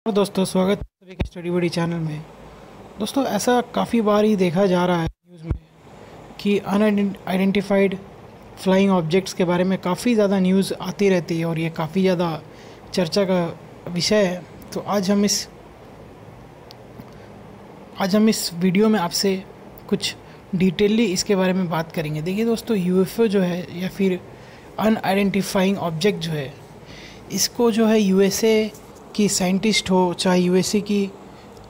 और दोस्तों स्वागत है सभी का स्टडी बडी चैनल में। दोस्तों ऐसा काफ़ी बार ही देखा जा रहा है न्यूज़ में कि अनआइडेंटिफाइड फ्लाइंग ऑब्जेक्ट्स के बारे में काफ़ी ज़्यादा न्यूज़ आती रहती है और ये काफ़ी ज़्यादा चर्चा का विषय है। तो आज हम इस वीडियो में आपसे कुछ डिटेलली इसके बारे में बात करेंगे। देखिए दोस्तों, यूएफओ जो है या फिर अनआइडेंटिफाइंग ऑब्जेक्ट जो है, इसको जो है यूएसए की साइंटिस्ट हो चाहे यूएसए की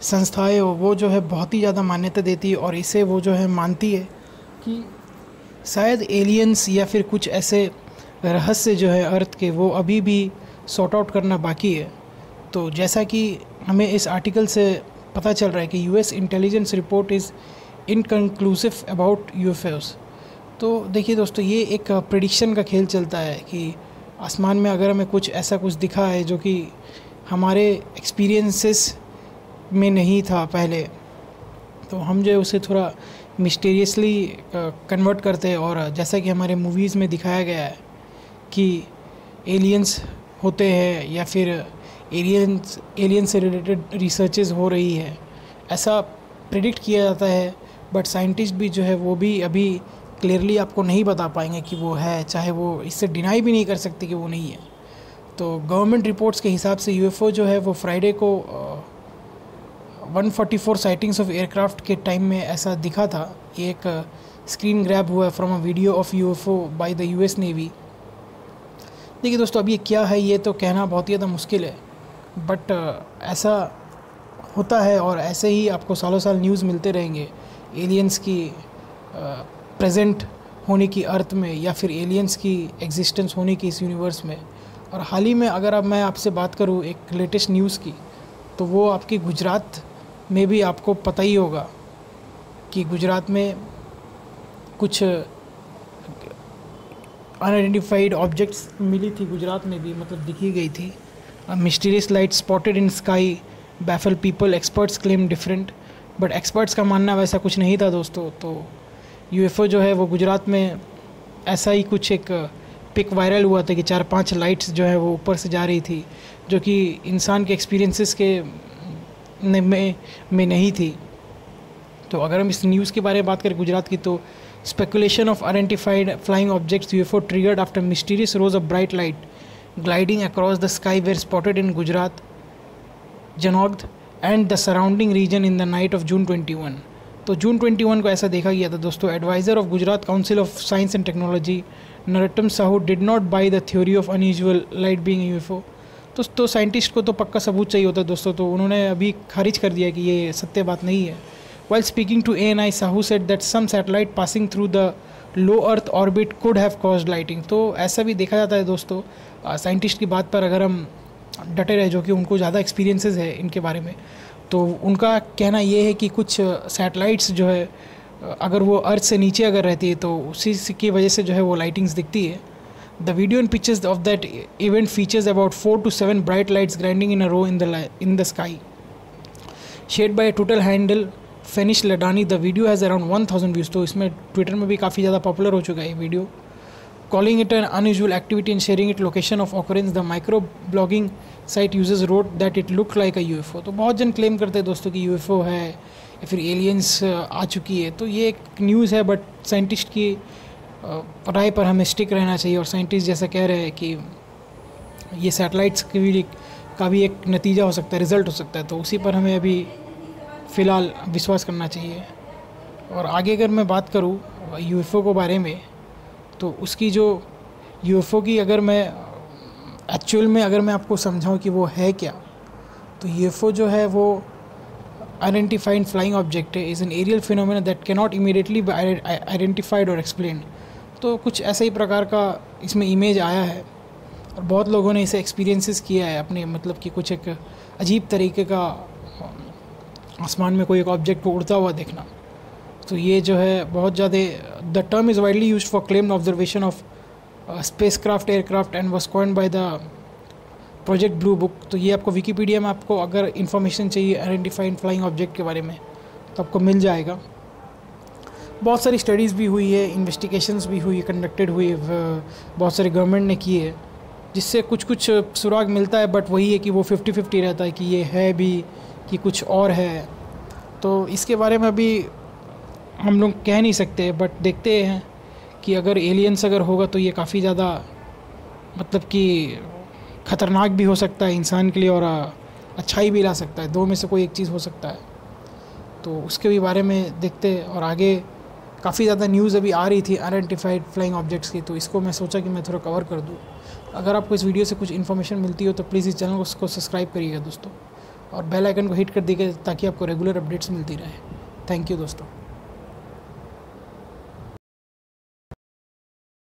संस्थाएं हो, वो जो है बहुत ही ज़्यादा मान्यता देती है और इसे वो जो है मानती है कि शायद एलियंस या फिर कुछ ऐसे रहस्य जो है अर्थ के, वो अभी भी सॉर्ट आउट करना बाकी है। तो जैसा कि हमें इस आर्टिकल से पता चल रहा है कि US intelligence report is inconclusive about UFOs. तो देखिए दोस्तों, ये एक प्रेडिक्शन का खेल चलता है कि आसमान में अगर हमें कुछ ऐसा कुछ दिखा है जो कि हमारे एक्सपीरियंसेस में नहीं था पहले, तो हम जो है उसे थोड़ा मिस्टीरियसली कन्वर्ट करते हैं। और जैसा कि हमारे मूवीज़ में दिखाया गया है कि एलियंस होते हैं या फिर एलियन से रिलेटेड रिसर्चेज हो रही है, ऐसा प्रिडिक्ट किया जाता है। बट साइंटिस्ट भी जो है वो भी अभी क्लियरली आपको नहीं बता पाएंगे कि वो है, चाहे वो इससे डिनाई भी नहीं कर सकते कि वो नहीं है। तो गवर्नमेंट रिपोर्ट्स के हिसाब से यूएफओ जो है वो फ्राइडे को 144 साइटिंग्स ऑफ एयरक्राफ्ट के टाइम में ऐसा दिखा था। ये एक स्क्रीन ग्रैब हुआ है from a video of UFO by the US navy. देखिए दोस्तों, अब ये क्या है ये तो कहना बहुत ही ज़्यादा मुश्किल है, बट ऐसा होता है और ऐसे ही आपको सालों साल न्यूज़ मिलते रहेंगे एलियंस की प्रेजेंट होने की अर्थ में या फिर एलियंस की एग्जिस्टेंस होने की इस यूनिवर्स में। और हाल ही में अगर अब मैं आपसे बात करूं एक लेटेस्ट न्यूज़ की, तो वो आपकी गुजरात में भी आपको पता ही होगा कि गुजरात में कुछ अनआइडेंटिफाइड ऑब्जेक्ट्स मिली थी। गुजरात में भी मतलब दिखी गई थी। Mysterious light spotted in sky baffle people, experts claim different. But experts का मानना वैसा कुछ नहीं था दोस्तों। तो यूएफओ जो है वो गुजरात में ऐसा ही कुछ एक पिक वायरल हुआ था कि 4-5 लाइट्स जो है वो ऊपर से जा रही थी, जो कि इंसान के एक्सपीरियंसेस के में नहीं थी। तो अगर हम इस न्यूज़ के बारे में बात करें गुजरात की, तो speculation of identified flying objects UFO triggered after mysterious rows of bright light gliding across the sky were spotted in Gujarat, Junagadh and the surrounding region in the night of June 21। तो जून 21 को ऐसा देखा गया था दोस्तों। Adviser of Gujarat council of science and technology Narottam Sahu did not buy the theory of unusual light being UFO. तो scientist को तो पक्का सबूत चाहिए होता है दोस्तों, तो उन्होंने अभी खारिज कर दिया कि ये सत्य बात नहीं है। While speaking to ANI, Sahu said that some satellite passing through the low earth orbit could have caused lighting. तो ऐसा भी देखा जाता है दोस्तों साइंटिस्ट की बात पर अगर हम डटे रहे, जो कि उनको ज़्यादा एक्सपीरियंसेस है इनके बारे में। तो उनका कहना ये है कि कुछ सैटेलाइट्स जो है अगर वो अर्थ से नीचे अगर रहती है तो उसी की वजह से जो है वो लाइटिंग्स दिखती है। The video and pictures of that event features about 4 to 7 bright lights grinding in a row in the sky shared by total handle Fenish Ladani. The video has around 1000 views. तो इसमें ट्विटर में भी काफ़ी ज़्यादा पॉपुलर हो चुका है ये video. Calling it an unusual activity and sharing its location of occurrence, the micro-blogging site users wrote that it looked like a UFO। तो बहुत जन क्लेम करते हैं दोस्तों कि UFO है या फिर एलियंस आ चुकी है। तो ये एक न्यूज़ है, बट साइंटिस्ट की राय पर हमें स्टिक रहना चाहिए। और साइंटिस्ट जैसा कह रहे हैं कि ये सैटेलाइट्स का भी एक नतीजा हो सकता है, रिज़ल्ट हो सकता है। तो उसी पर हमें अभी फ़िलहाल विश्वास करना चाहिए। और आगे अगर मैं बात करूँ UFO के बारे में, तो उसकी जो यूएफओ की अगर मैं एक्चुअल में अगर मैं आपको समझाऊं कि वो है क्या, तो यूएफओ जो है वो अनआइडेंटिफाइड फ्लाइंग ऑब्जेक्ट है, is an aerial phenomena that can not immediately be identified और एक्सप्लेन्ड। तो कुछ ऐसे ही प्रकार का इसमें इमेज आया है और बहुत लोगों ने इसे एक्सपीरियंसेस किया है अपने, मतलब कि कुछ एक अजीब तरीके का आसमान में कोई एक ऑब्जेक्ट को उड़ता हुआ देखना। तो ये जो है बहुत ज़्यादा, the term is widely used for claimed observation of spacecraft aircraft and was coined by the project blue book. तो ये आपको विकीपीडिया में आपको अगर इन्फॉर्मेशन चाहिए आइडेंटिफाइड फ्लाइंग ऑब्जेक्ट के बारे में तो आपको मिल जाएगा। बहुत सारी स्टडीज़ भी हुई है, इन्वेस्टिगेशंस भी हुई, कंडक्टेड हुई, बहुत सारे गवर्नमेंट ने किए है, जिससे कुछ कुछ सुराग मिलता है, बट वही है कि वो 50-50 रहता है कि ये है भी कि कुछ और है। तो इसके बारे में अभी हम लोग कह नहीं सकते, बट देखते हैं कि अगर एलियंस अगर होगा तो ये काफ़ी ज़्यादा मतलब कि ख़तरनाक भी हो सकता है इंसान के लिए और अच्छाई भी ला सकता है, दो में से कोई एक चीज़ हो सकता है। तो उसके भी बारे में देखते हैं। और आगे काफ़ी ज़्यादा न्यूज़ अभी आ रही थी अनआइडेंटिफाइड फ्लाइंग ऑब्जेक्ट्स की, तो इसको मैं सोचा कि मैं थोड़ा कवर कर दूँ। अगर आपको इस वीडियो से कुछ इन्फॉर्मेशन मिलती हो तो प्लीज़ इस चैनल को सब्सक्राइब करिएगा दोस्तों, और बेल आइकन को हिट कर दीजिए ताकि आपको रेगुलर अपडेट्स मिलती रहे। थैंक यू दोस्तों।